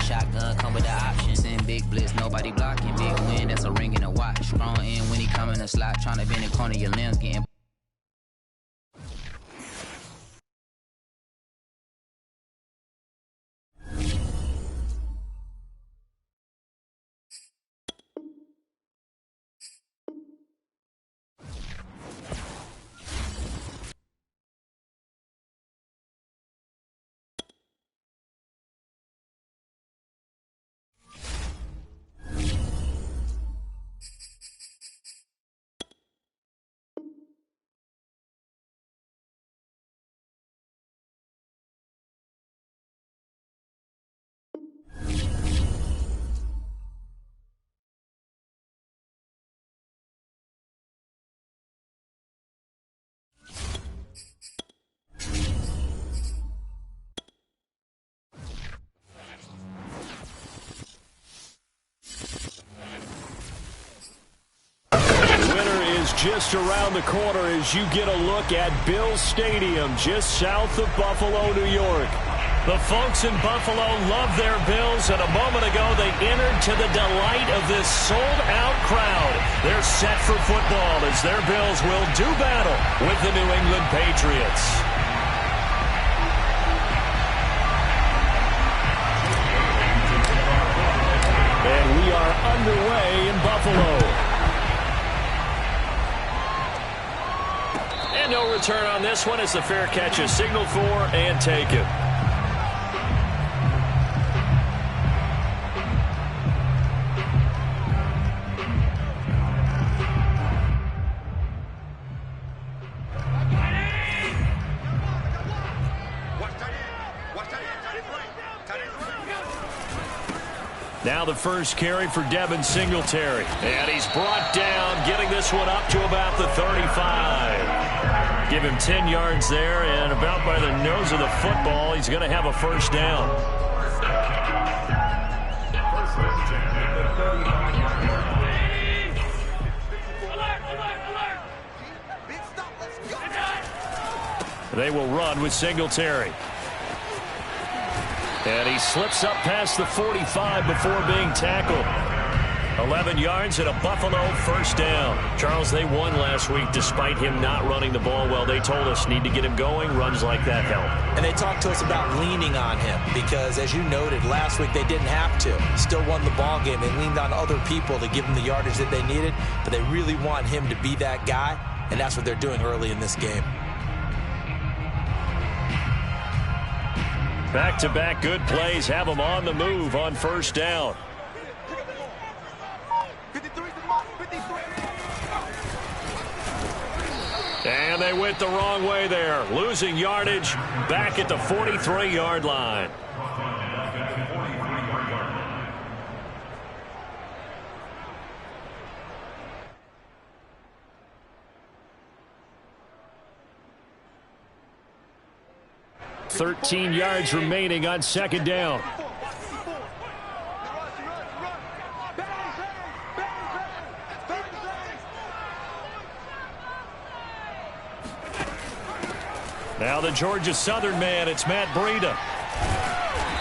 shotgun come with the options. In big blitz, nobody blocking. Big win, that's a ring and a watch. Strong in when he come in the slot, trying to bend the corner of your limbs, getting. Just around the corner as you get a look at Bills Stadium, just south of Buffalo, New York. The folks in Buffalo love their Bills, and a moment ago they entered to the delight of this sold-out crowd. They're set for football as their Bills will do battle with the New England Patriots. And we are underway in Buffalo. And no return on this one as the fair catch is signaled for and taken. Now the first carry for Devin Singletary. And he's brought down, getting this one up to about the 35. Give him 10 yards there, and about by the nose of the football, he's going to have a first down. They will run with Singletary. And he slips up past the 45 before being tackled. 11 yards and a Buffalo first down. Charles, they won last week despite him not running the ball well. They told us need to get him going. Runs like that help. And they talked to us about leaning on him because, as you noted, last week they didn't have to. Still won the ball game. They leaned on other people to give them the yardage that they needed, but they really want him to be that guy, and that's what they're doing early in this game. Back-to-back good plays have them on the move on first down. And they went the wrong way there. Losing yardage back at the 43-yard line. $13 yards remaining on second down. Now the Georgia Southern man, it's Matt Breida.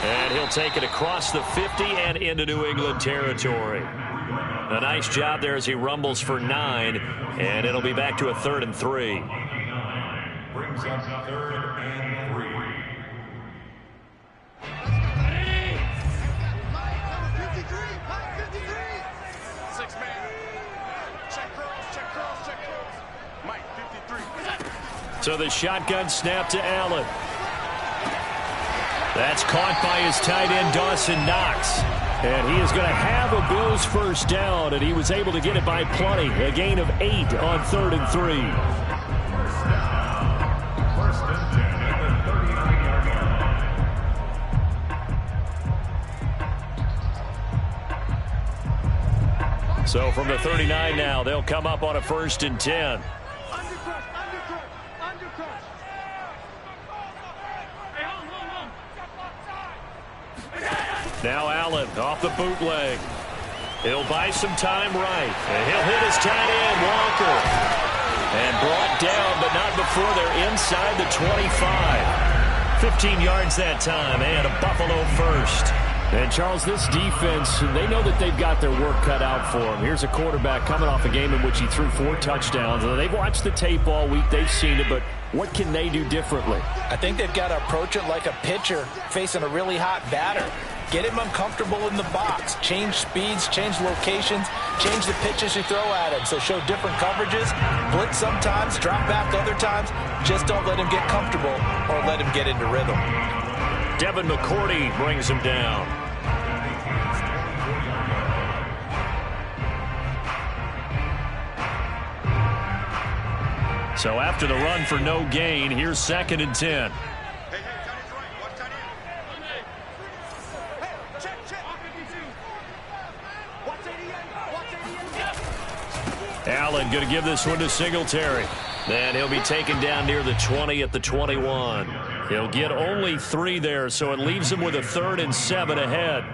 And he'll take it across the 50 and into New England territory. A nice job there as he rumbles for 9, and it'll be back to a 3rd and 3. Brings up 3rd and 3. So the shotgun snap to Allen. That's caught by his tight end, Dawson Knox. And he is going to have a Bills first down, and he was able to get it by plenty. A gain of 8 on 3rd and 3. First and 10 at the 39-yard line. So from the 39 now, they'll come up on a 1st and 10. Now Allen off the bootleg. He'll buy some time right. And he'll hit his tight end, Walker. And brought down, but not before they're inside the 25. 15 yards that time, and a Buffalo first. And, Charles, this defense, they know that they've got their work cut out for them. Here's a quarterback coming off a game in which he threw 4 touchdowns. They've watched the tape all week. They've seen it, but what can they do differently? I think they've got to approach it like a pitcher facing a really hot batter. Get him uncomfortable in the box. Change speeds, change locations, change the pitches you throw at him. So show different coverages, blitz sometimes, drop back other times. Just don't let him get comfortable or let him get into rhythm. Devin McCourty brings him down. So after the run for no gain, here's 2nd and 10. Allen going to give this one to Singletary. Then he'll be taken down near the 20 at the 21. He'll get only 3 there, so it leaves him with a 3rd and 7 ahead.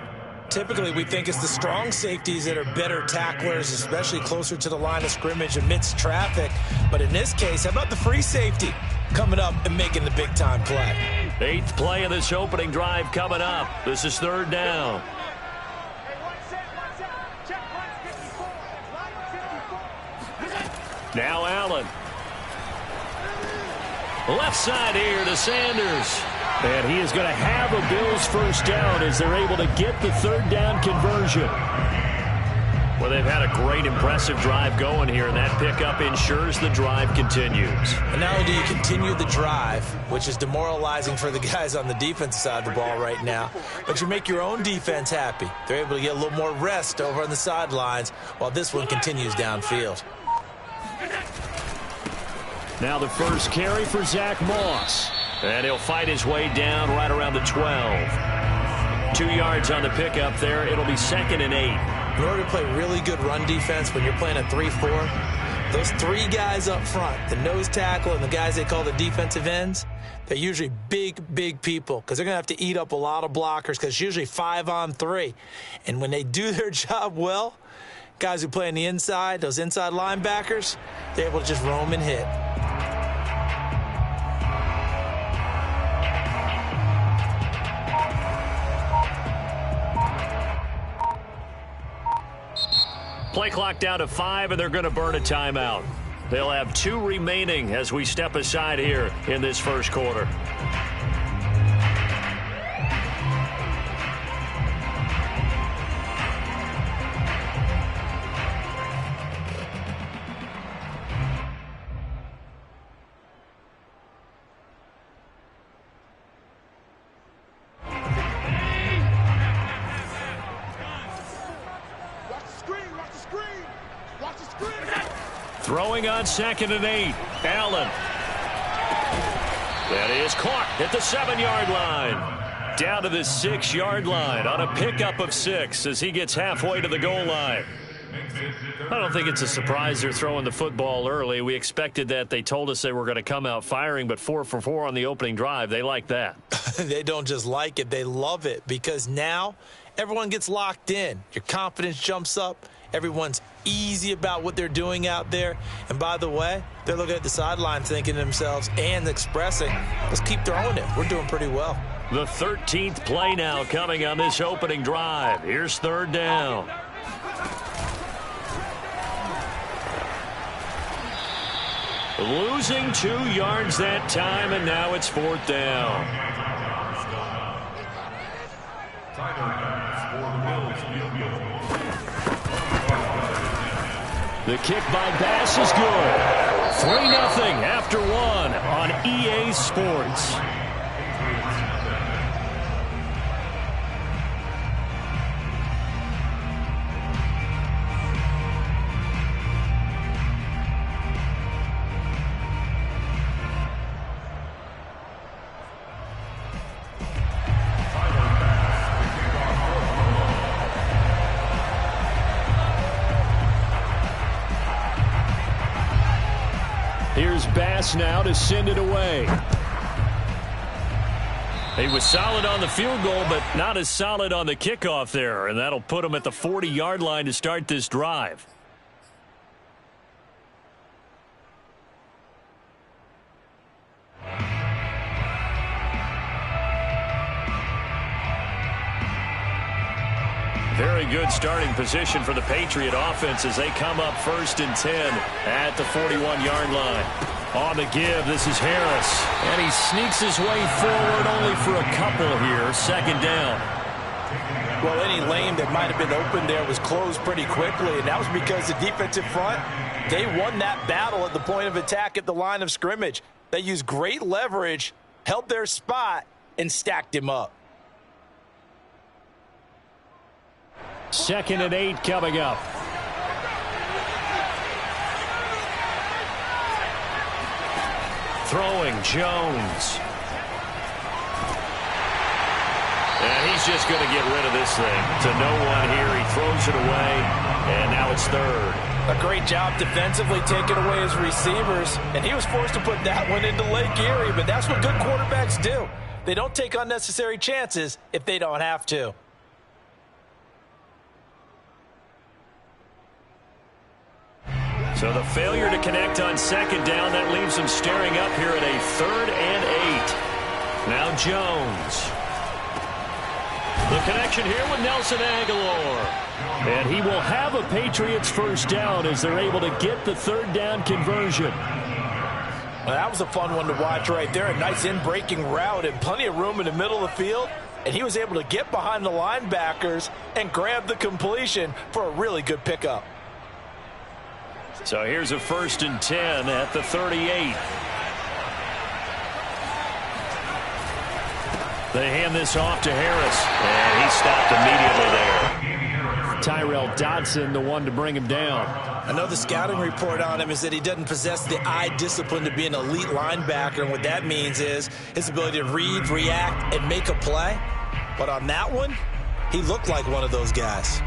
Typically, we think it's the strong safeties that are better tacklers, especially closer to the line of scrimmage amidst traffic. But in this case, how about the free safety coming up and making the big-time play? 8th play of this opening drive coming up. This is 3rd down. Now Allen. Left side here to Sanders. And he is going to have a Bills first down as they're able to get the 3rd down conversion. Well, they've had a great, impressive drive going here, and that pickup ensures the drive continues. And not only do you continue the drive, which is demoralizing for the guys on the defensive side of the ball right now, but you make your own defense happy. They're able to get a little more rest over on the sidelines while this one continues downfield. Now the first carry for Zach Moss. And he'll fight his way down right around the 12. 2 yards on the pickup there. It'll be 2nd and 8. In order to play really good run defense when you're playing a 3-4, those 3 guys up front, the nose tackle and the guys they call the defensive ends, they're usually big people because they're going to have to eat up a lot of blockers because it's usually 5-on-3. And when they do their job well, guys who play on the inside, those inside linebackers, they're able to just roam and hit. Play clock down to 5, and they're going to burn a timeout. They'll have 2 remaining as we step aside here in this first quarter. Throwing on 2nd and 8. Allen. That is caught at the 7-yard line. Down to the 6-yard line on a pickup of 6 as he gets halfway to the goal line. I don't think it's a surprise they're throwing the football early. We expected that. They told us they were going to come out firing, but 4 for 4 on the opening drive. They like that. They don't just like it. They love it because now everyone gets locked in. Your confidence jumps up. Everyone's easy about what they're doing out there. And by the way, they're looking at the sideline thinking to themselves and expressing, let's keep throwing it. We're doing pretty well. The 13th play now coming on this opening drive. Here's 3rd down. Losing 2 yards that time, and now it's 4th down. The kick by Bass is good. 3-0 after 1 on EA Sports. Here's Bass now to send it away. He was solid on the field goal, but not as solid on the kickoff there, and that'll put him at the 40-yard line to start this drive. very good starting position for the Patriot offense as they come up 1st and 10 at the 41-yard line. On the give, this is Harris. And he sneaks his way forward only for a couple here. 2nd down. Well, any lane that might have been open there was closed pretty quickly, and that was because the defensive front, they won that battle at the point of attack at the line of scrimmage. They used great leverage, held their spot, and stacked him up. 2nd and 8 coming up. Throwing Jones. And he's just going to get rid of this thing to no one here. He throws it away, and now it's 3rd. A great job defensively taking away his receivers, and he was forced to put that one into Lake Erie, but that's what good quarterbacks do. They don't take unnecessary chances if they don't have to. So the failure to connect on 2nd down, that leaves them staring up here at a 3rd and 8. Now Jones. The connection here with Nelson Aguilar. And he will have a Patriots 1st down as they're able to get the 3rd down conversion. Well, that was a fun one to watch right there. A nice in-breaking route and plenty of room in the middle of the field. And he was able to get behind the linebackers and grab the completion for a really good pickup. So here's a 1st and 10 at the 38. They hand this off to Harris, and he stopped immediately there. Tyrell Dodson, the one to bring him down. I know the scouting report on him is that he doesn't possess the eye discipline to be an elite linebacker, and what that means is his ability to read, react, and make a play. But on that one, he looked like one of those guys.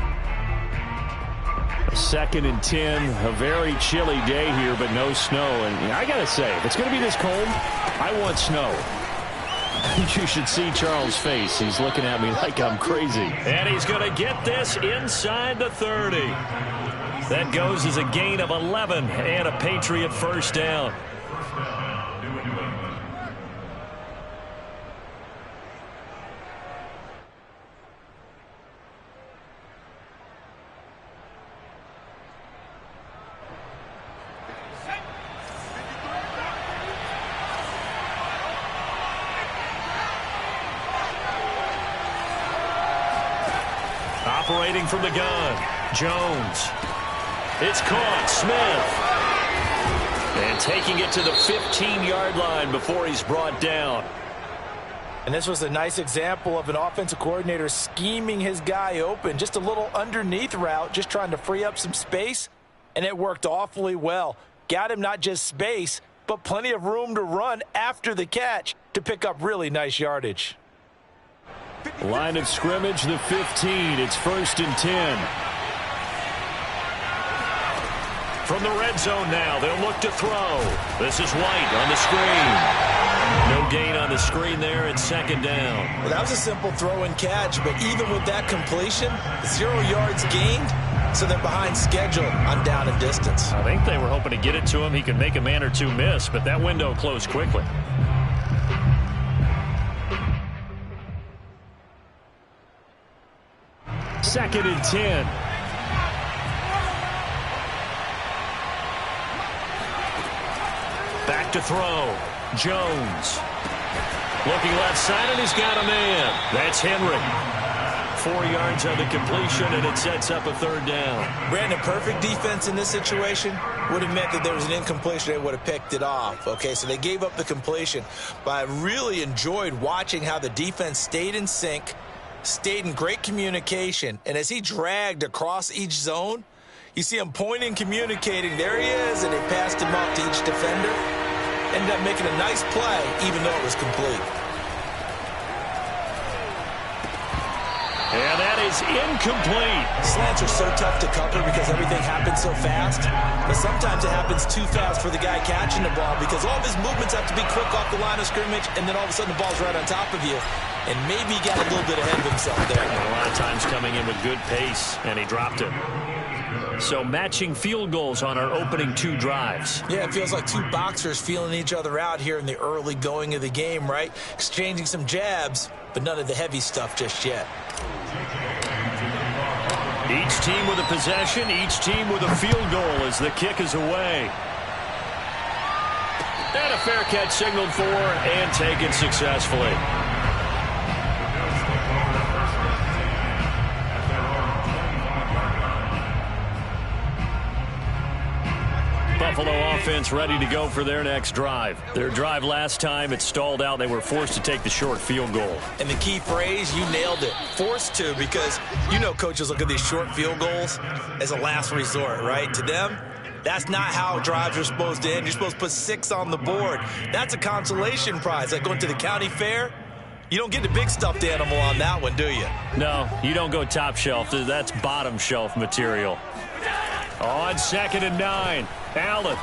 2nd and 10, a very chilly day here, but no snow. And I got to say, if it's going to be this cold, I want snow. You should see Charles' face. He's looking at me like I'm crazy. And he's going to get this inside the 30. That goes as a gain of 11 and a Patriot 1st down. Operating from the gun, Jones. It's caught, Smith. And taking it to the 15-yard line before he's brought down. And this was a nice example of an offensive coordinator scheming his guy open. Just a little underneath route, just trying to free up some space. And it worked awfully well. Got him not just space, but plenty of room to run after the catch to pick up really nice yardage. Line of scrimmage, the 15. It's 1st and 10. From the red zone now, they'll look to throw. This is White on the screen. No gain on the screen there at 2nd down. Well, that was a simple throw and catch, but even with that completion, 0 yards gained, so they're behind schedule on down and distance. I think they were hoping to get it to him. He could make a man or two miss, but that window closed quickly. Second and 10. Back to throw. Jones. Looking left side, and he's got a man. That's Henry. 4 yards on the completion, and it sets up a 3rd down. Brandon, perfect defense in this situation would have meant that there was an incompletion. They would have picked it off. Okay, so they gave up the completion. But I really enjoyed watching how the defense stayed in sync, stayed in great communication, and as he dragged across each zone, you see him pointing, communicating. There he is, and they passed him off to each defender. Ended up making a nice play, even though it was complete. And that is incomplete. Slants are so tough to cover because everything happens so fast. But sometimes it happens too fast for the guy catching the ball because all of his movements have to be quick off the line of scrimmage, and then all of a sudden the ball's right on top of you. And maybe he got a little bit ahead of himself there. And a lot of times coming in with good pace, and he dropped it. So matching field goals on our opening 2 drives. Yeah, it feels like 2 boxers feeling each other out here in the early going of the game, right? Exchanging some jabs, but none of the heavy stuff just yet. Each team with a possession, each team with a field goal as the kick is away. And a fair catch signaled for and taken successfully. Buffalo offense ready to go for their next drive. Their drive last time, it stalled out. They were forced to take the short field goal. And the key phrase, you nailed it. Forced to, because you know coaches look at these short field goals as a last resort, right? To them, that's not how drives are supposed to end. You're supposed to put 6 on the board. That's a consolation prize. Like going to the county fair, you don't get the big stuffed animal on that one, do you? No, you don't go top shelf. That's bottom shelf material. On 2nd and 9, Allen.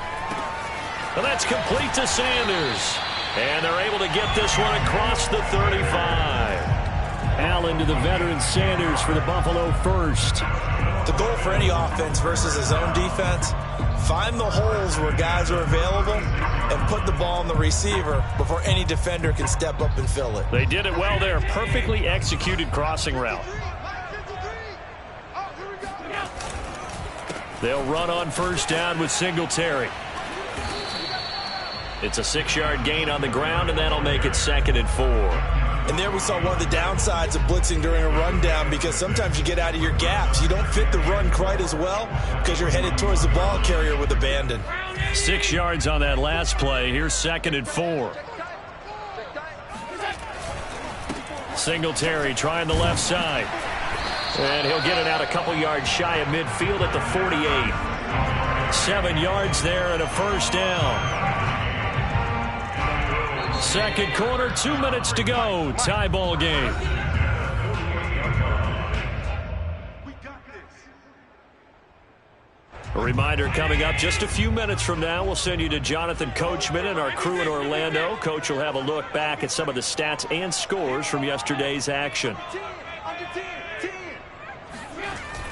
Well, that's complete to Sanders. And they're able to get this one across the 35. Allen to the veteran Sanders for the Buffalo first. The goal for any offense versus his own defense, find the holes where guys are available and put the ball on the receiver before any defender can step up and fill it. They did it well there. Perfectly executed crossing route. They'll run on first down with Singletary. It's a 6-yard gain on the ground, and that'll make it 2nd and 4. And there we saw one of the downsides of blitzing during a rundown, because sometimes you get out of your gaps. You don't fit the run quite as well because you're headed towards the ball carrier with abandon. 6 yards on that last play. Here's 2nd and 4. Singletary trying the left side. And he'll get it out a couple yards shy of midfield at the 48. 7 yards there and a first down. Second quarter, 2 minutes to go. Tie ball game. A reminder coming up just a few minutes from now. We'll send you to Jonathan Coachman and our crew in Orlando. Coach will have a look back at some of the stats and scores from yesterday's action.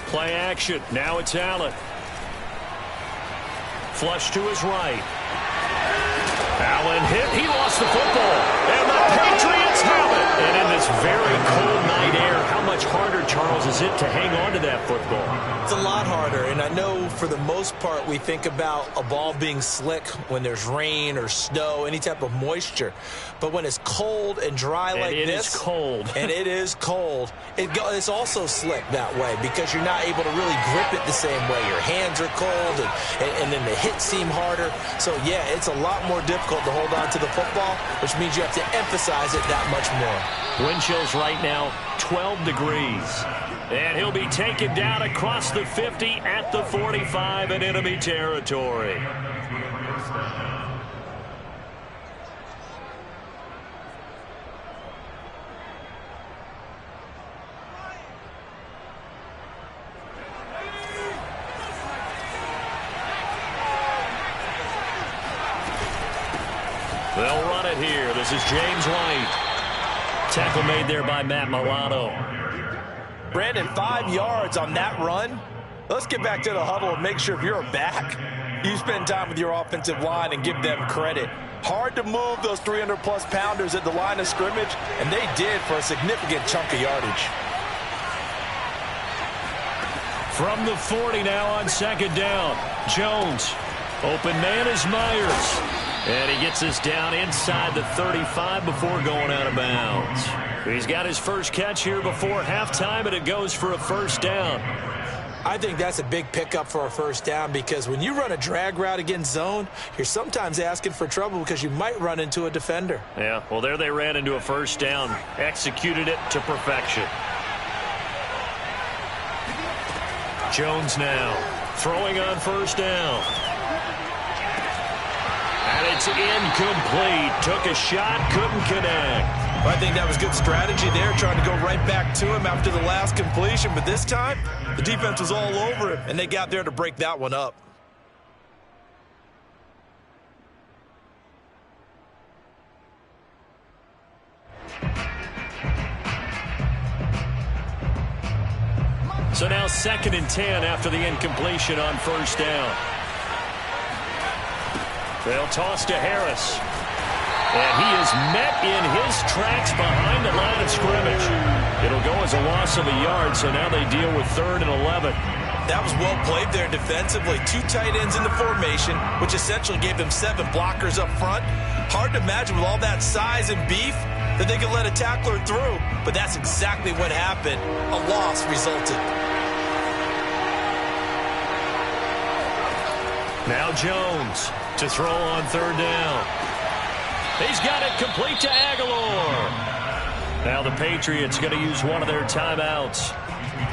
Play action. Now it's Allen. Flush to his right. Allen hit. He lost the football. And the Patriots have it. And in this very cold night air, how much harder, Charles, is it to hang on to that football? It's a lot harder. And I know for the most part we think about a ball being slick when there's rain or snow, any type of moisture. But when it's cold and dry like this. And it is cold. And it is cold. It's also slick that way because you're not able to really grip it the same way. Your hands are cold and then the hits seem harder. So, yeah, it's a lot more difficult to hold on to the football, which means you have to emphasize it that much more. Wind chills right now, 12 degrees. And he'll be taken down across the 50 at the 45 in enemy territory. They'll run it here. This is James White. Tackle made there by Matt Milano. Brandon, 5 yards on that run. Let's get back to the huddle and make sure if you're a back, you spend time with your offensive line and give them credit. Hard to move those 300-plus pounders at the line of scrimmage, and they did for a significant chunk of yardage. From the 40 now on 2nd down. Jones. Open man is Myers. And he gets us down inside the 35 before going out of bounds. He's got his first catch here before halftime, and it goes for a first down. I think that's a big pickup for a first down because when you run a drag route against zone, you're sometimes asking for trouble because you might run into a defender. Yeah, well, there they ran into a first down. Executed it to perfection. Jones now throwing on first down. And it's incomplete. Took a shot, couldn't connect. I think that was good strategy there, trying to go right back to him after the last completion. But this time, the defense was all over him, and they got there to break that one up. So now 2nd and 10 after the incompletion on first down. They'll toss to Harris. And he is met in his tracks behind the line of scrimmage. It'll go as a loss of a yard, so now they deal with 3rd and 11. That was well played there defensively. 2 tight ends in the formation, which essentially gave them 7 blockers up front. Hard to imagine with all that size and beef that they could let a tackler through, but that's exactly what happened. A loss resulted. Now Jones to throw on 3rd down. He's got it complete to Aguilar. Now the Patriots going to use one of their timeouts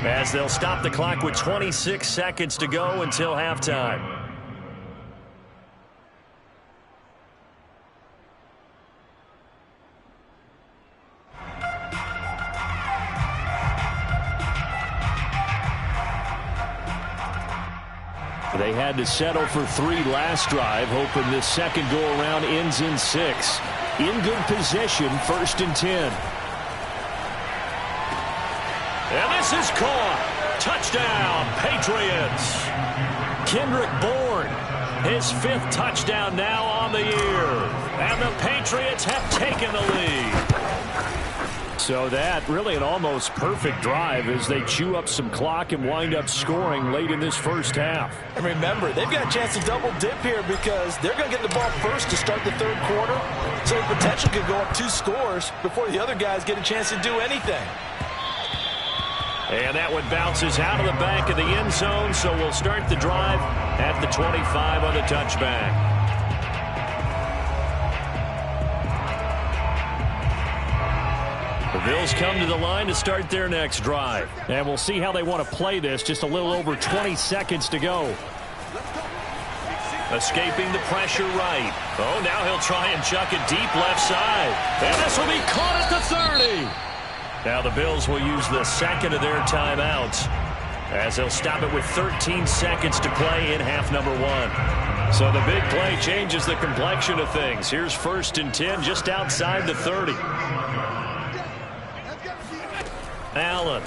as they'll stop the clock with 26 seconds to go until halftime. They had to settle for 3 last drive, hoping this second go-around ends in 6. In good possession, 1st and 10. And this is caught. Touchdown, Patriots. Kendrick Bourne, his 5th touchdown now on the year. And the Patriots have taken the lead. So that really an almost perfect drive as they chew up some clock and wind up scoring late in this first half. And remember, they've got a chance to double dip here because they're going to get the ball first to start the 3rd quarter. So the potential could go up 2 scores before the other guys get a chance to do anything. And that one bounces out of the back of the end zone, so we'll start the drive at the 25 on the touchback. The Bills come to the line to start their next drive. And we'll see how they want to play this. Just a little over 20 seconds to go. Escaping the pressure right. Oh, now he'll try and chuck it deep left side. And this will be caught at the 30. Now the Bills will use the second of their timeouts as they'll stop it with 13 seconds to play in half number 1. So the big play changes the complexion of things. Here's 1st and 10 just outside the 30. Allen.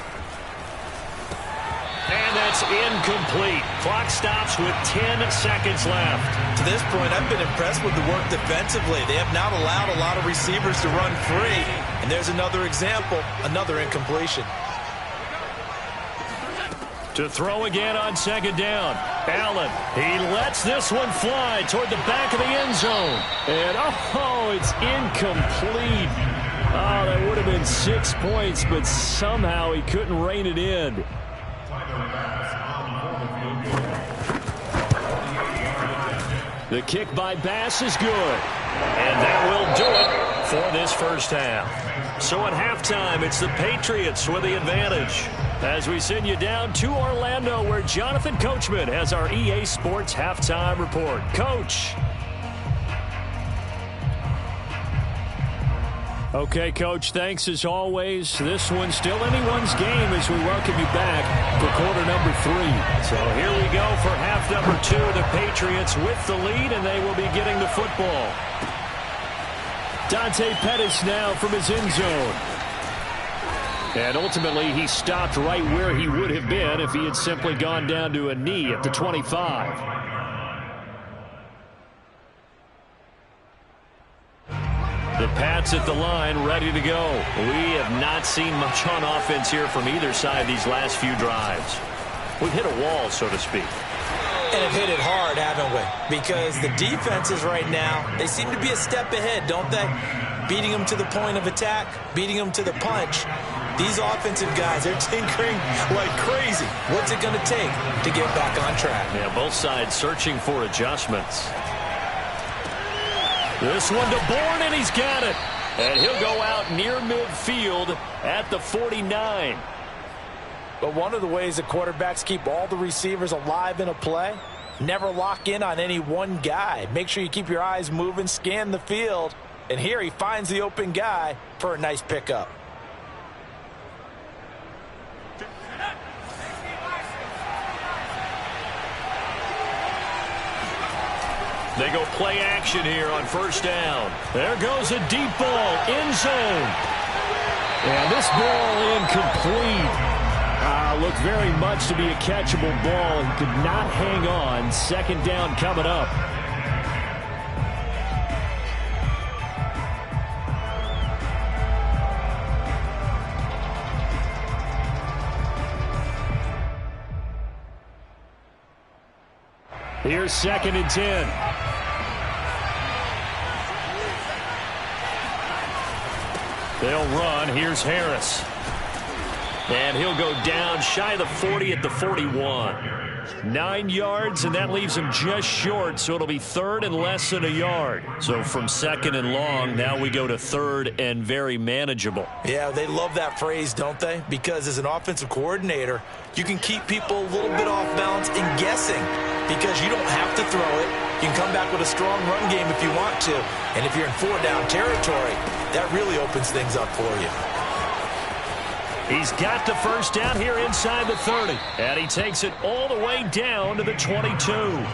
And that's incomplete. Clock stops with 10 seconds left. To this point, I've been impressed with the work defensively. They have not allowed a lot of receivers to run free. And there's another example, another incompletion. To throw again on 2nd down. Allen, he lets this one fly toward the back of the end zone. And, oh, it's incomplete. Oh, that would have been 6 points, but somehow he couldn't rein it in. The kick by Bass is good. And that will do it for this first half. So at halftime, it's the Patriots with the advantage. As we send you down to Orlando, where Jonathan Coachman has our EA Sports halftime report. Coach. Okay, Coach, thanks as always. This one's still anyone's game as we welcome you back for quarter number 3. So here we go for half number 2. The Patriots with the lead, and they will be getting the football. Dante Pettis now from his end zone. And ultimately, he stopped right where he would have been if he had simply gone down to a knee at the 25. The Pats at the line, ready to go. We have not seen much on offense here from either side these last few drives. We've hit a wall, so to speak. And have hit it hard, haven't we? Because the defenses right now, they seem to be a step ahead, don't they? Beating them to the point of attack, beating them to the punch. These offensive guys, they're tinkering like crazy. What's it going to take to get back on track? Yeah, both sides searching for adjustments. This one to Bourne, and he's got it. And he'll go out near midfield at the 49. But one of the ways that quarterbacks keep all the receivers alive in a play, never lock in on any one guy. Make sure you keep your eyes moving, scan the field. And here he finds the open guy for a nice pickup. They go play action here on first down. There goes a deep ball, end zone. And this ball incomplete. Looked very much to be a catchable ball and could not hang on. Second down coming up. Here's 2nd and 10. They'll run. Here's Harris. And he'll go down shy of the 40 at the 41. 9 yards, and that leaves him just short, so it'll be 3rd and less than a yard. So from 2nd and long, now we go to 3rd and very manageable. Yeah, they love that phrase, don't they? Because as an offensive coordinator, you can keep people a little bit off balance and guessing because you don't have to throw it. You can come back with a strong run game if you want to. And if you're in 4-down territory, that really opens things up for you. He's got the first down here inside the 30. And he takes it all the way down to the 22.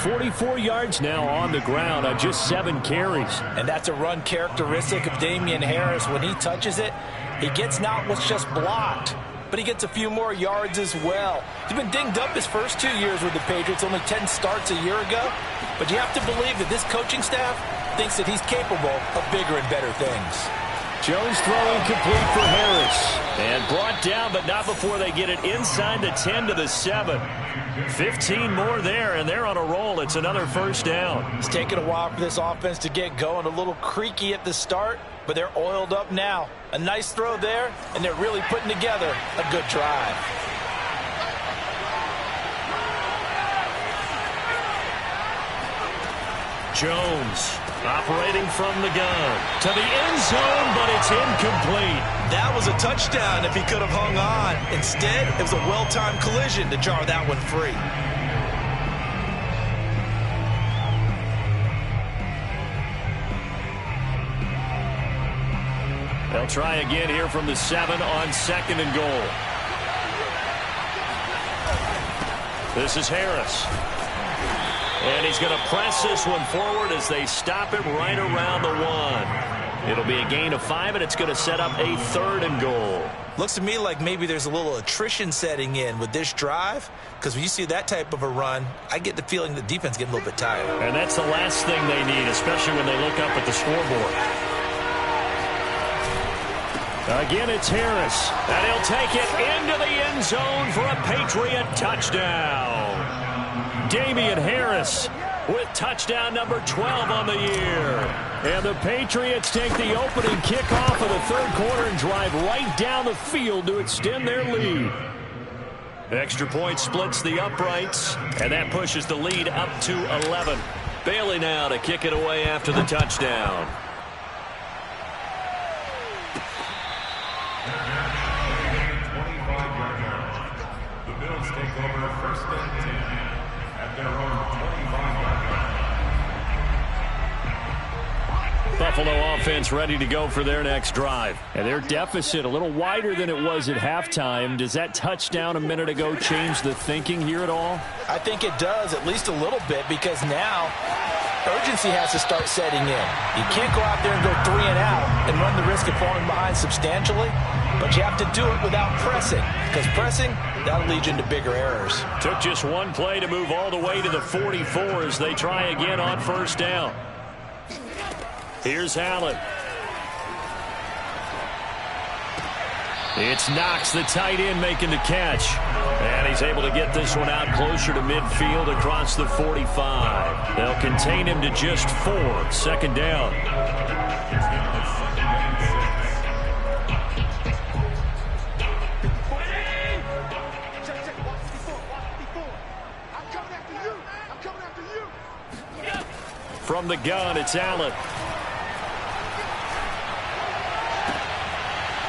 44 yards now on the ground on just 7 carries. And that's a run characteristic of Damian Harris. When he touches it, he gets not what's just blocked, but he gets a few more yards as well. He's been dinged up his first 2 years with the Patriots, only 10 starts a year ago. But you have to believe that this coaching staff thinks that he's capable of bigger and better things. Jones throwing complete for Harris. And brought down, but not before they get it inside the 10 to the 7. 15 more there, and they're on a roll. It's another first down. It's taken a while for this offense to get going. A little creaky at the start, but they're oiled up now. A nice throw there, and they're really putting together a good drive. Jones operating from the gun to the end zone, but it's incomplete. That was a touchdown if he could have hung on. Instead, it was a well-timed collision to jar that one free. They'll try again here from the 7 on 2nd and goal. This is Harris. And he's going to press this one forward as they stop him right around the 1. It'll be a gain of 5, and it's going to set up a 3rd and goal. Looks to me like maybe there's a little attrition setting in with this drive, because when you see that type of a run, I get the feeling the defense getting a little bit tired. And that's the last thing they need, especially when they look up at the scoreboard. Again, it's Harris. And he'll take it into the end zone for a Patriot touchdown. Damian Harris with touchdown number 12 on the year. And the Patriots take the opening kickoff of the 3rd quarter and drive right down the field to extend their lead. Extra point splits the uprights, and that pushes the lead up to 11. Bailey now to kick it away after the touchdown. The Bills take over 1st and 10 at their own 25-yard line. Buffalo offense ready to go for their next drive. And their deficit a little wider than it was at halftime. Does that touchdown a minute ago change the thinking here at all? I think it does, at least a little bit, because now urgency has to start setting in. You can't go out there and go 3 and out and run the risk of falling behind substantially, but you have to do it without pressing, because pressing, that'll lead you into bigger errors. Took just one play to move all the way to the 44 as they try again on 1st down. Here's Allen. It's Knox, the tight end, making the catch. And he's able to get this one out closer to midfield across the 45. They'll contain him to just 4. 2nd down. From the gun, it's Allen.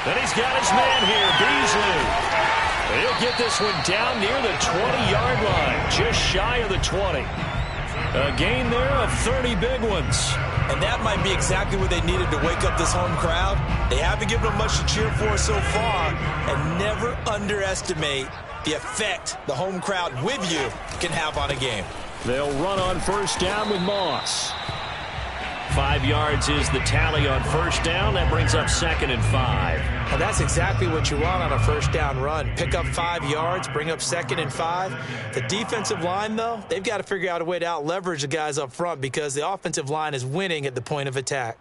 And he's got his man here, Beasley. He'll get this one down near the 20-yard line, just shy of the 20. A gain there of 30 big ones. And that might be exactly what they needed to wake up this home crowd. They haven't given them much to cheer for so far, and never underestimate the effect the home crowd with you can have on a game. They'll run on 1st down with Moss. 5 yards is the tally on 1st down. That brings up 2nd and 5. And that's exactly what you want on a 1st down run. Pick up 5 yards, bring up 2nd and 5. The defensive line, though, they've got to figure out a way to out-leverage the guys up front because the offensive line is winning at the point of attack.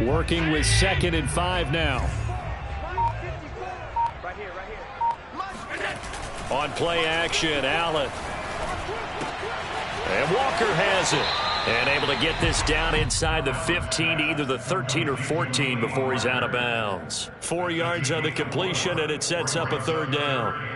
Working with 2nd and 5 now. On play action, Allen. And Walker has it. And able to get this down inside the 15, either the 13 or 14 before he's out of bounds. 4 yards on the completion, and it sets up a 3rd down.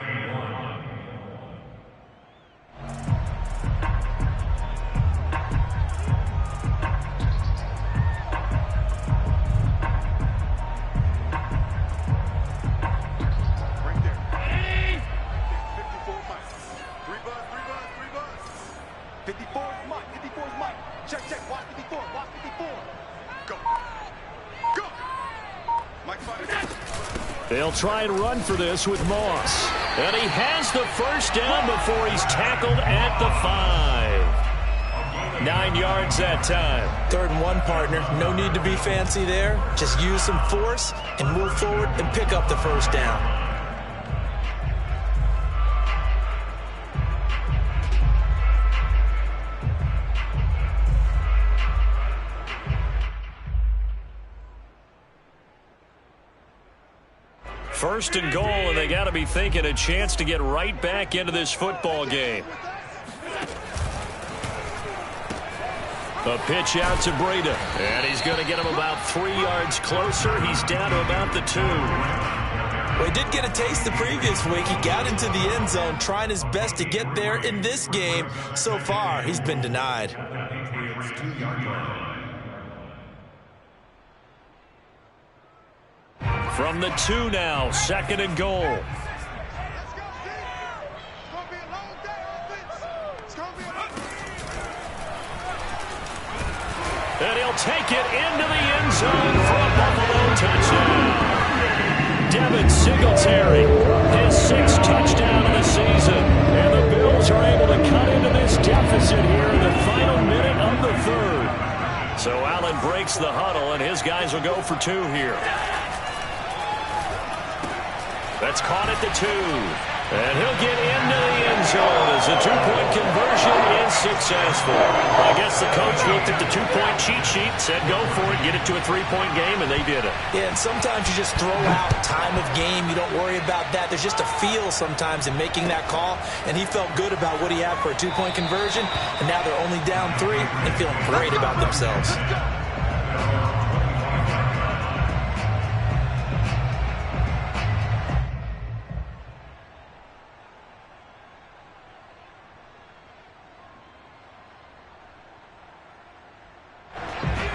They'll try and run for this with Moss. And he has the 1st down before he's tackled at the 5. 9 yards that time. 3rd and 1, partner. No need to be fancy there. Just use some force and move forward and pick up the 1st down. First and goal, and they got to be thinking a chance to get right back into this football game. A pitch out to Breida, and he's going to get him about 3 yards closer. He's down to about the 2. Well, he did get a taste the previous week. He got into the end zone, trying his best to get there in this game. So far, he's been denied. From the 2 now, 2nd and goal. And he'll take it into the end zone for a Buffalo touchdown. Devin Singletary, his 6th touchdown of the season. And the Bills are able to cut into this deficit here in the final minute of the 3rd. So Allen breaks the huddle, and his guys will go for 2 here. That's caught at the 2. And he'll get into the end zone as the 2-point conversion is successful. I guess the coach looked at the 2-point cheat sheet, said go for it, get it to a 3-point game, and they did it. Yeah, and sometimes you just throw out time of game. You don't worry about that. There's just a feel sometimes in making that call, and he felt good about what he had for a 2-point conversion, and now they're only down 3 and feeling great about themselves.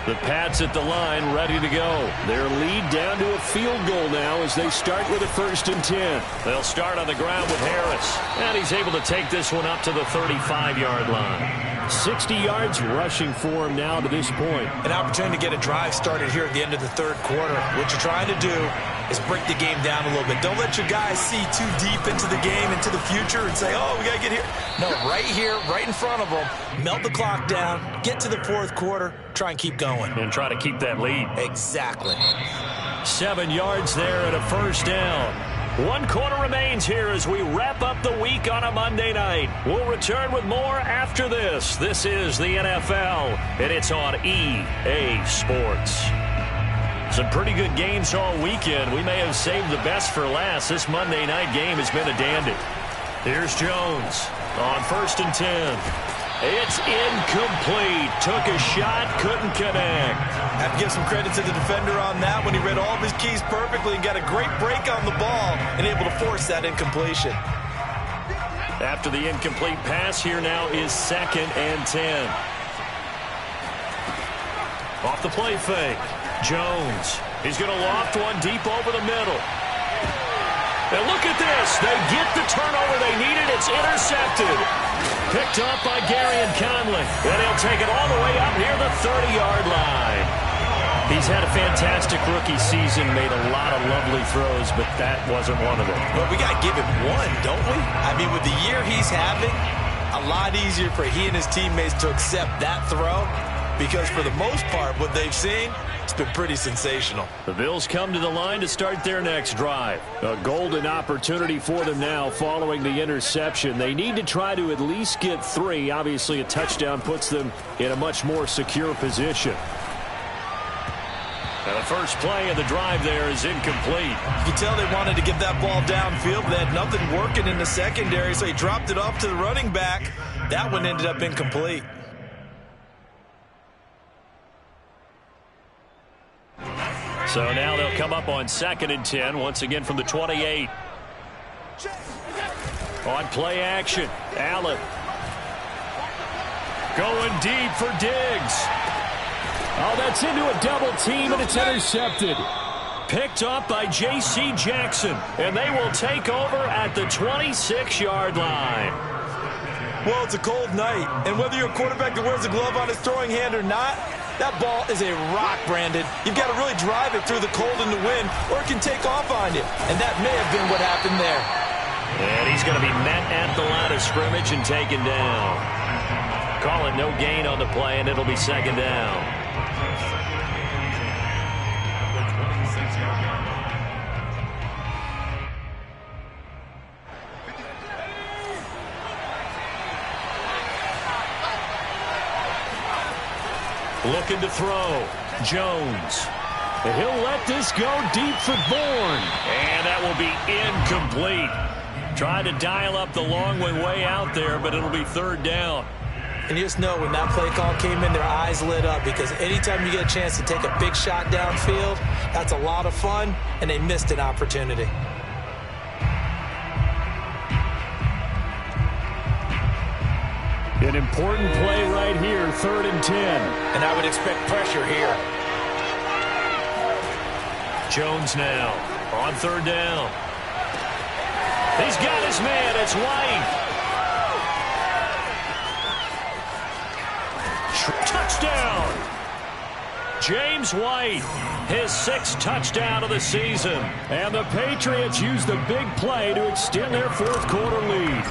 The Pats at the line, ready to go. Their lead down to a field goal now as they start with a 1st and 10. They'll start on the ground with Harris. And he's able to take this one up to the 35-yard line. 60 yards rushing for him now to this point. An opportunity to get a drive started here at the end of the 3rd quarter. What you're trying to do is break the game down a little bit. Don't let your guys see too deep into the game, into the future, and say, oh, we got to get here. No, right here, right in front of them. Melt the clock down, get to the 4th quarter, try and keep going. And try to keep that lead. Exactly. 7 yards there and a 1st down. 1 quarter remains here as we wrap up the week on a Monday night. We'll return with more after this. This is the NFL, and it's on EA Sports. Some pretty good games all weekend. We may have saved the best for last. This Monday night game has been a dandy. Here's Jones on 1st and 10. It's incomplete. Took a shot, couldn't connect. Have to give some credit to the defender on that when he read all of his keys perfectly and got a great break on the ball and able to force that incompletion. After the incomplete pass, here now is 2nd and 10. Off the play fake. Jones. He's going to loft one deep over the middle. And look at this. They get the turnover they needed. It's intercepted. Picked up by Gary and Conley. And he'll take it all the way up near the 30-yard line. He's had a fantastic rookie season, made a lot of lovely throws, but that wasn't one of them. But we got to give him one, don't we? I mean, with the year he's having, a lot easier for he and his teammates to accept that throw because for the most part, what they've seen, it's been pretty sensational. The Bills come to the line to start their next drive. A golden opportunity for them now following the interception. They need to try to at least get 3. Obviously, a touchdown puts them in a much more secure position. The first play of the drive there is incomplete. You can tell they wanted to get that ball downfield. They had nothing working in the secondary, so he dropped it off to the running back. That one ended up incomplete. So now they'll come up on 2nd and 10, once again from the 28. On play action, Allen. Going deep for Diggs. Oh, that's into a double team, and it's intercepted. Picked up by J.C. Jackson, and they will take over at the 26-yard line. Well, it's a cold night, and whether you're a quarterback that wears a glove on his throwing hand or not, that ball is a rock, Brandon. You've got to really drive it through the cold and the wind, or it can take off on you, and that may have been what happened there. And he's going to be met at the line of scrimmage and taken down. Call it no gain on the play, and it'll be 2nd down. Looking to throw. Jones. And he'll let this go deep for Bourne. And that will be incomplete. Tried to dial up the long way out there, but it'll be 3rd down. And you just know when that play call came in, their eyes lit up, because anytime you get a chance to take a big shot downfield, that's a lot of fun, and they missed an opportunity. An important play right here, 3rd and 10. And I would expect pressure here. Jones now on 3rd down. He's got his man. It's White. Touchdown. James White, his 6th touchdown of the season. And the Patriots use the big play to extend their 4th quarter lead.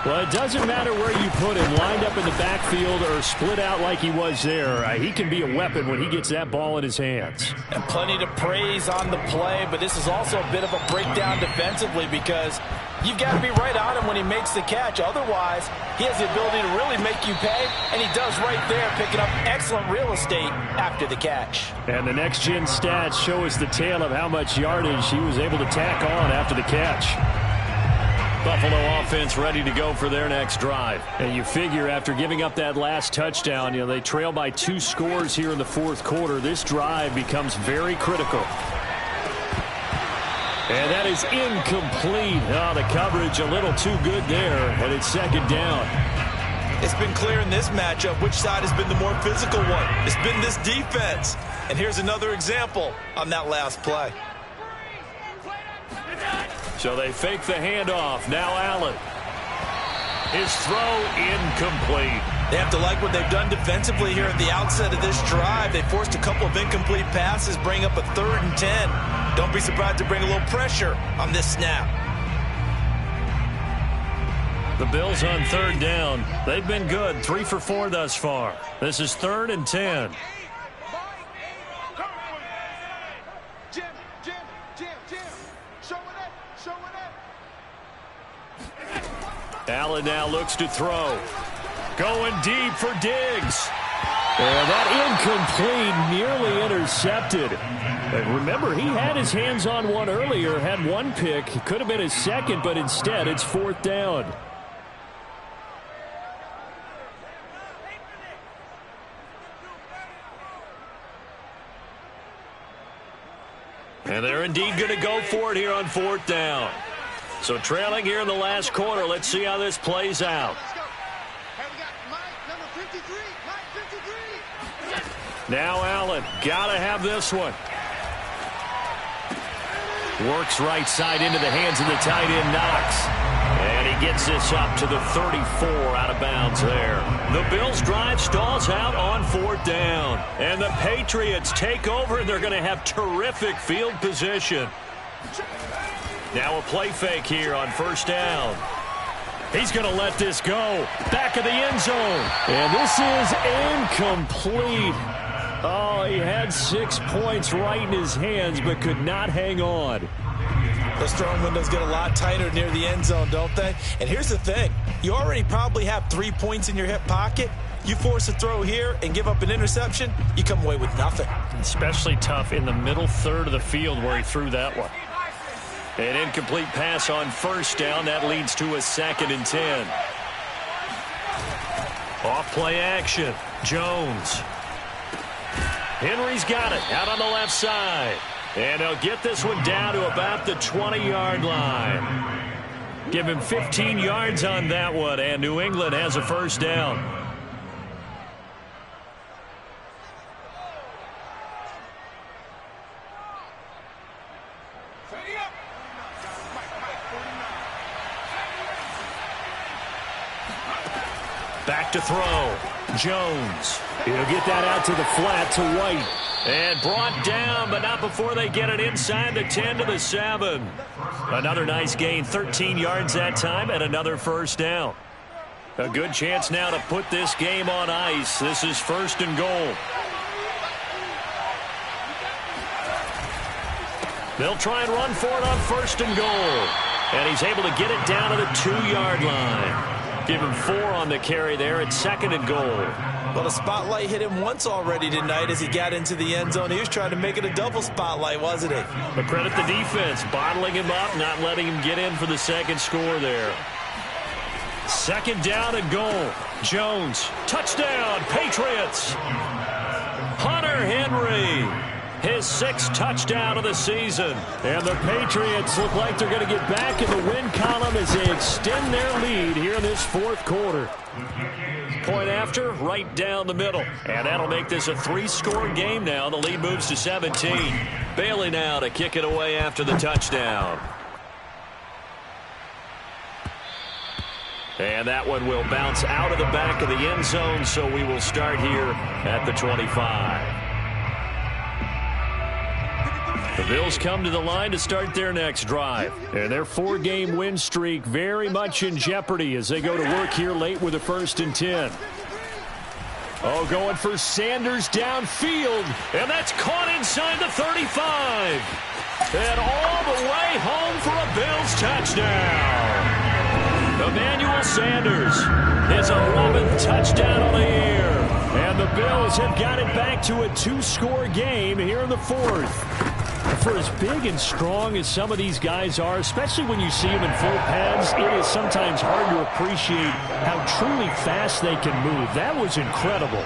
Well, it doesn't matter where you put him, lined up in the backfield or split out like he was there. He can be a weapon when he gets that ball in his hands. And plenty to praise on the play, but this is also a bit of a breakdown defensively, because you've got to be right on him when he makes the catch. Otherwise, he has the ability to really make you pay, and he does right there, picking up excellent real estate after the catch. And the next-gen stats show us the tale of how much yardage he was able to tack on after the catch. Buffalo offense ready to go for their next drive. And you figure after giving up that last touchdown, they trail by 2 scores here in the 4th quarter. This drive becomes very critical. And that is incomplete. Oh, the coverage a little too good there, and it's 2nd down. It's been clear in this matchup which side has been the more physical one. It's been this defense. And here's another example on that last play. So they fake the handoff. Now Allen. His throw incomplete. They have to like what they've done defensively here at the outset of this drive. They forced a couple of incomplete passes, bring up a 3rd and 10. Don't be surprised to bring a little pressure on this snap. The Bills on 3rd down. They've been good. 3 for 4 thus far. This is 3rd and 10. Allen now looks to throw. Going deep for Diggs. And that incomplete, nearly intercepted. And remember, he had his hands on one earlier, had one pick. It could have been his 2nd, but instead it's 4th down. And they're indeed going to go for it here on 4th down. So trailing here in the last quarter. Let's see how this plays out. Now Allen, gotta have this one. Works right side into the hands of the tight end, Knox. And he gets this up to the 34, out of bounds there. The Bills' drive stalls out on 4th down. And the Patriots take over, and they're going to have terrific field position. Now a play fake here on 1st down. He's going to let this go. Back of the end zone. And this is incomplete. Oh, he had 6 points right in his hands, but could not hang on. Those throwing windows get a lot tighter near the end zone, don't they? And here's the thing. You already probably have 3 points in your hip pocket. You force a throw here and give up an interception, you come away with nothing. Especially tough in the middle third of the field where he threw that one. An incomplete pass on first down. That leads to a 2nd and 10. Off play action. Jones. Henry's got it out on the left side. And they'll get this one down to about the 20-yard line. Give him 15 yards on that one, and New England has a first down. Back to throw. Jones. He'll get that out to the flat to White. And brought down, but not before they get it inside the 10 to the 7. Another nice gain, 13 yards that time, and another first down. A good chance now to put this game on ice. This is 1st and goal. They'll try and run for it on 1st and goal. And he's able to get it down to the 2-yard line. Give him 4 on the carry there at 2nd and goal. Well, the spotlight hit him once already tonight as he got into the end zone. He was trying to make it a double spotlight, wasn't he? But credit the defense, bottling him up, not letting him get in for the 2nd score there. 2nd down and goal. Jones, touchdown, Patriots. Hunter Henry, his 6th touchdown of the season. And the Patriots look like they're going to get back in the win column as they extend their lead here in this 4th quarter. Point after, right down the middle. And that'll make this a 3-score game now. The lead moves to 17. Bailey now to kick it away after the touchdown. And that one will bounce out of the back of the end zone, so we will start here at the 25. The Bills come to the line to start their next drive. And their 4-game win streak very much in jeopardy as they go to work here late with a 1st and 10. Oh, going for Sanders downfield. And that's caught inside the 35. And all the way home for a Bills touchdown. Emmanuel Sanders, his 11th touchdown of the year. And the Bills have got it back to a 2-score game here in the 4th. For as big and strong as some of these guys are, especially when you see them in full pads, it is sometimes hard to appreciate how truly fast they can move. That was incredible.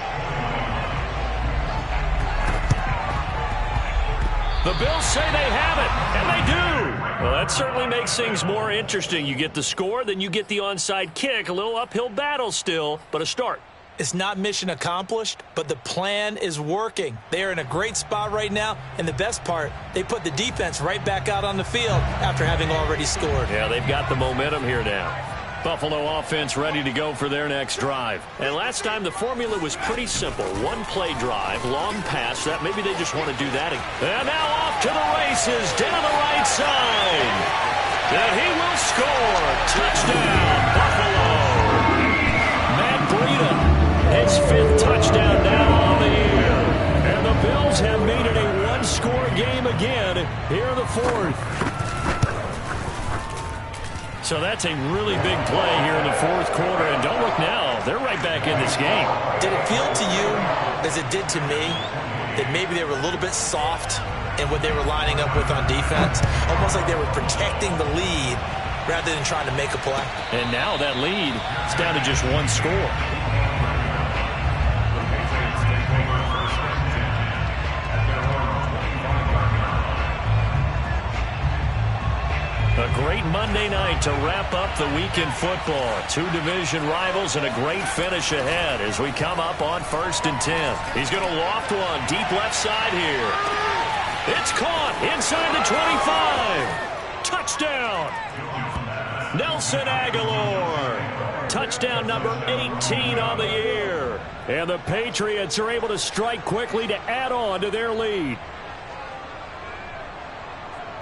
The Bills say they have it, and they do. Well, that certainly makes things more interesting. You get the score, then you get the onside kick. A little uphill battle still, but a start. It's not mission accomplished, but the plan is working. They are in a great spot right now, and the best part, they put the defense right back out on the field after having already scored. Yeah, they've got the momentum here now. Buffalo offense ready to go for their next drive. And last time the formula was pretty simple. 1-play drive, long pass. That maybe they just want to do that again. And now off to the races, down the right side. And he will score. Touchdown, Buffalo. Matt Breida, his 5th touchdown now on the year. And the Bills have made it a 1-score game again here in the 4th. So that's a really big play here in the 4th quarter. And don't look now, they're right back in this game. Did it feel to you, as it did to me, that maybe they were a little bit soft in what they were lining up with on defense? Almost like they were protecting the lead rather than trying to make a play. And now that lead is down to just 1 score. A great Monday night to wrap up the week in football. 2 division rivals and a great finish ahead as we come up on 1st and 10. He's going to loft one deep left side here. It's caught inside the 25. Touchdown. Nelson Aguilar. Touchdown number 18 on the year. And the Patriots are able to strike quickly to add on to their lead.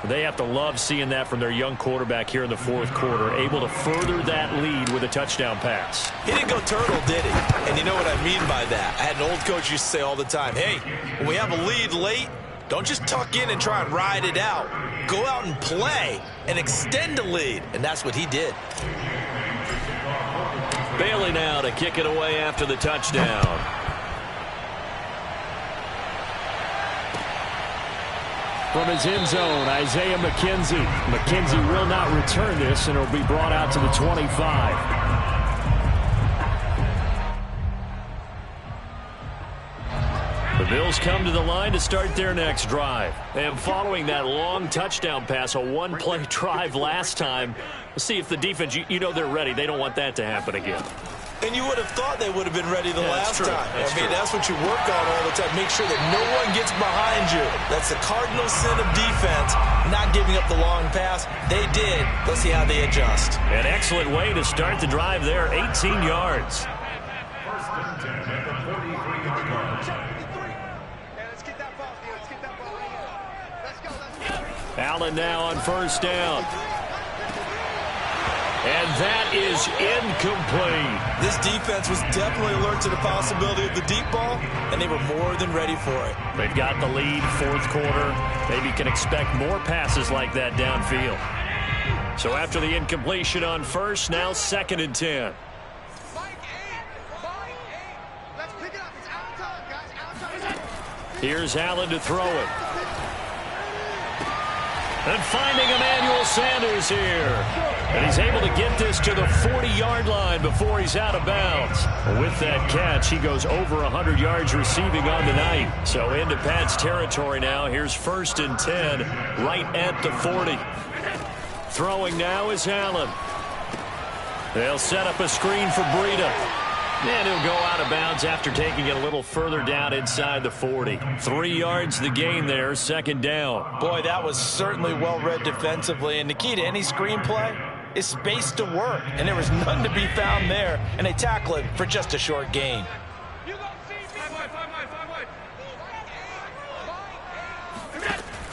They have to love seeing that from their young quarterback here in the 4th quarter, able to further that lead with a touchdown pass. He didn't go turtle, did he? And you know what I mean by that. I had an old coach used to say all the time, hey, when we have a lead late, don't just tuck in and try and ride it out. Go out and play and extend the lead. And that's what he did. Bailey now to kick it away after the touchdown. From his end zone, Isaiah McKenzie. McKenzie will not return this, and it'll be brought out to the 25. The Bills come to the line to start their next drive. And following that long touchdown pass, a one-play drive last time, let's see if the defense, you know they're ready. They don't want that to happen again. And you would have thought they would have been ready the last time. That's what you work on all the time. Make sure that no one gets behind you. That's the cardinal sin of defense, not giving up the long pass. They did. Let's see how they adjust. An excellent way to start the drive there, 18 yards. First and 10 at the 43-yard line. Allen now on first down. And that is incomplete. This defense was definitely alert to the possibility of the deep ball, and they were more than ready for it. They've got the lead, fourth quarter. Maybe can expect more passes like that downfield. So after the incompletion on first, now second and 10. Here's Allen to throw it. And finding Emmanuel Sanders here. And he's able to get this to the 40-yard line before he's out of bounds. With that catch, he goes over 100 yards receiving on the night. So into Pat's territory now. Here's first and 10 right at the 40. Throwing now is Allen. They'll set up a screen for Breida. And he'll go out of bounds after taking it a little further down inside the 40. 3 yards the gain there, second down. Boy, that was certainly well-read defensively. And the key to any screenplay is space to work. And there was none to be found there. And they tackle it for just a short gain.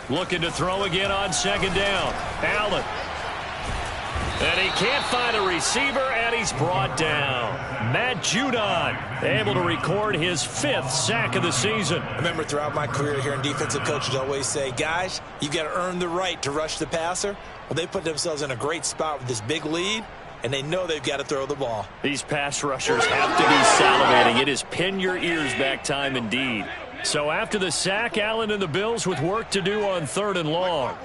Looking to throw again on second down. Allen. And he can't find a receiver, and he's brought down. Matt Judon able to record his 5th sack of the season. I remember throughout my career here in defensive coaches always say, guys, you got to earn the right to rush the passer. Well, they put themselves in a great spot with this big lead, and they know they've got to throw the ball. These pass rushers have to be salivating. It is pin your ears back time indeed. So after the sack, Allen and the Bills with work to do on third and long.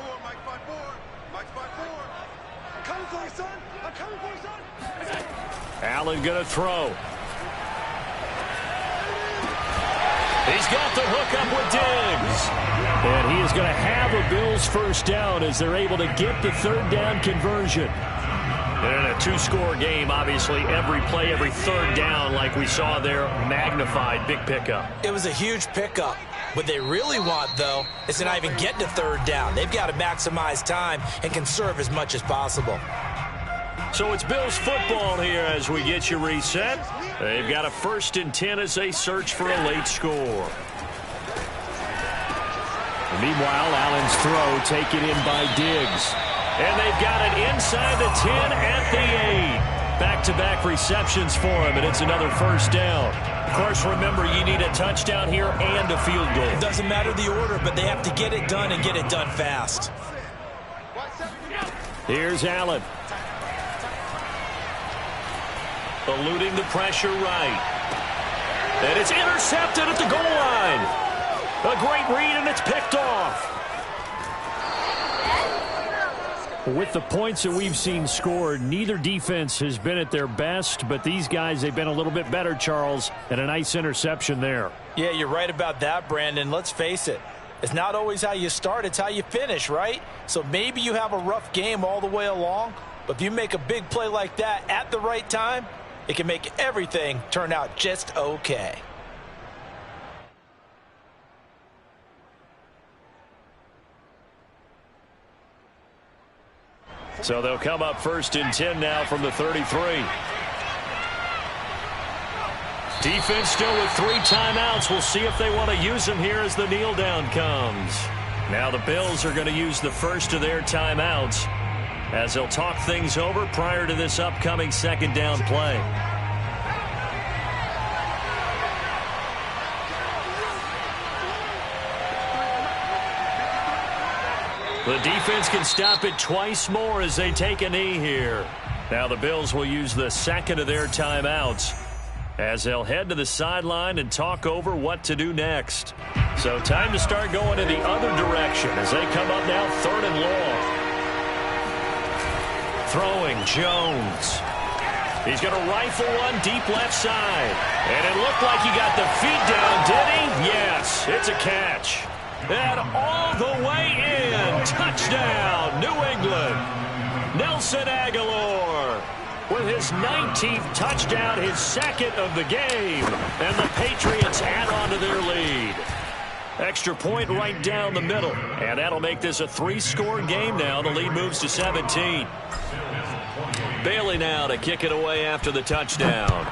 Allen going to throw. He's got the hook up with Diggs. And he is going to have a Bills first down as they're able to get the third down conversion. And in a two-score game, obviously, every play, every third down, like we saw there, magnified, big pickup. It was a huge pickup. What they really want, though, is to not even get to third down. They've got to maximize time and conserve as much as possible. So it's Bills football here as we get you reset. They've got a first and 10 as they search for a late score. And meanwhile, Allen's throw taken in by Diggs. And they've got it inside the 10 at the 8. Back-to-back receptions for him, and it's another first down. Of course, remember, you need a touchdown here and a field goal. It doesn't matter the order, but they have to get it done and get it done fast. Here's Allen. Eluding the pressure right. And it's intercepted at the goal line. A great read, and it's picked off. With the points that we've seen scored, neither defense has been at their best, but these guys, they've been a little bit better, Charles, and a nice interception there. Yeah, you're right about that, Brandon. Let's face it. It's not always how you start, it's how you finish, right? So maybe you have a rough game all the way along, but if you make a big play like that at the right time, it can make everything turn out just okay. So they'll come up first and 10 now from the 33. Defense still with 3 timeouts. We'll see if they want to use them here as the kneel down comes. Now the Bills are going to use the first of their timeouts as they'll talk things over prior to this upcoming second down play. The defense can stop it twice more as they take a knee here. Now the Bills will use the second of their timeouts as they'll head to the sideline and talk over what to do next. So time to start going in the other direction as they come up now 3rd and long. Throwing Jones. He's going to rifle one deep left side. And it looked like he got the feet down, did he? Yes, it's a catch. And all the way in. Touchdown, New England. Nelson Aguilar with his 19th touchdown, his second of the game. And the Patriots add on to their lead. Extra point right down the middle. And that'll make this a 3-score game now. The lead moves to 17. Bailey now to kick it away after the touchdown.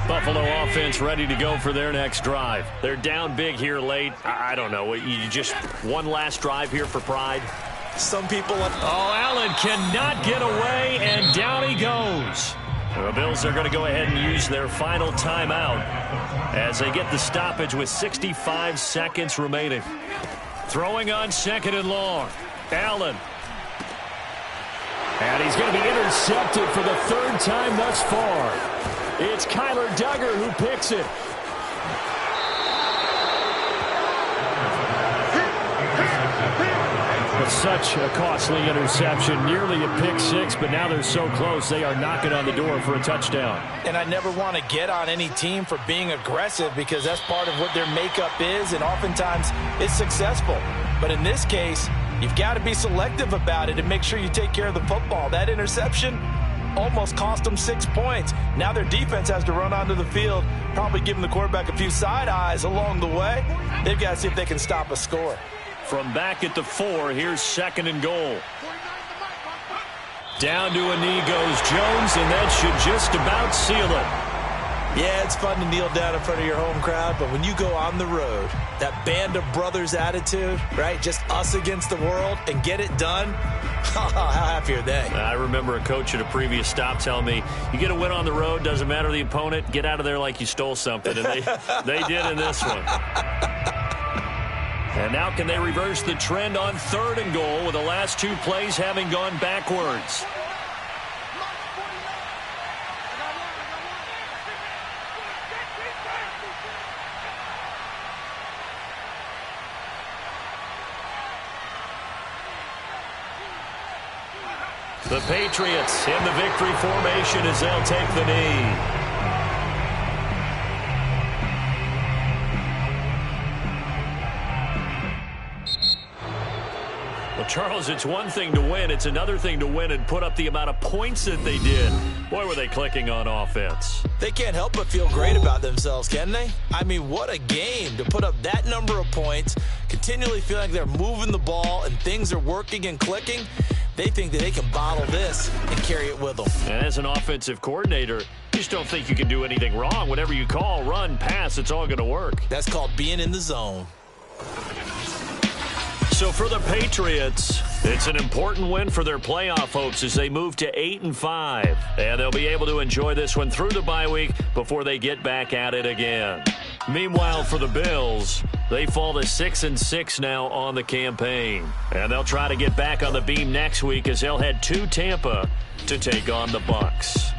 Buffalo offense ready to go for their next drive. They're down big here late. I don't know. You just one last drive here for pride. Some people... Oh, Allen cannot get away, and down he goes. The Bills are going to go ahead and use their final timeout as they get the stoppage with 65 seconds remaining. Throwing on 2nd and long. Allen. And he's going to be intercepted for the 3rd time thus far. It's Kyler Duggar who picks it. Such a costly interception, nearly a pick six, but now they're so close they are knocking on the door for a touchdown. And I never want to get on any team for being aggressive because that's part of what their makeup is, and oftentimes it's successful. But in this case, you've got to be selective about it and make sure you take care of the football. That interception almost cost them 6 points. Now their defense has to run onto the field, probably giving the quarterback a few side eyes along the way. They've got to see if they can stop a score. From back at the 4, here's 2nd and goal. Down to a knee goes Jones, and that should just about seal it. Yeah, it's fun to kneel down in front of your home crowd, but when you go on the road, that band of brothers attitude, right, just us against the world, and get it done, how happy are they? I remember a coach at a previous stop telling me, you get a win on the road, doesn't matter the opponent, get out of there like you stole something, and they did in this one. And now can they reverse the trend on 3rd and goal with the last 2 plays having gone backwards? The Patriots in the victory formation as they'll take the knee. Well, Charles, it's one thing to win. It's another thing to win and put up the amount of points that they did. Boy, were they clicking on offense. They can't help but feel great about themselves, can they? I mean, what a game to put up that number of points, continually feeling like they're moving the ball and things are working and clicking. They think that they can bottle this and carry it with them. And as an offensive coordinator, you just don't think you can do anything wrong. Whatever you call, run, pass, it's all going to work. That's called being in the zone. So for the Patriots, it's an important win for their playoff hopes as they move to 8-5. And they'll be able to enjoy this one through the bye week before they get back at it again. Meanwhile, for the Bills, they fall to 6-6 now on the campaign. And they'll try to get back on the beam next week as they'll head to Tampa to take on the Bucs.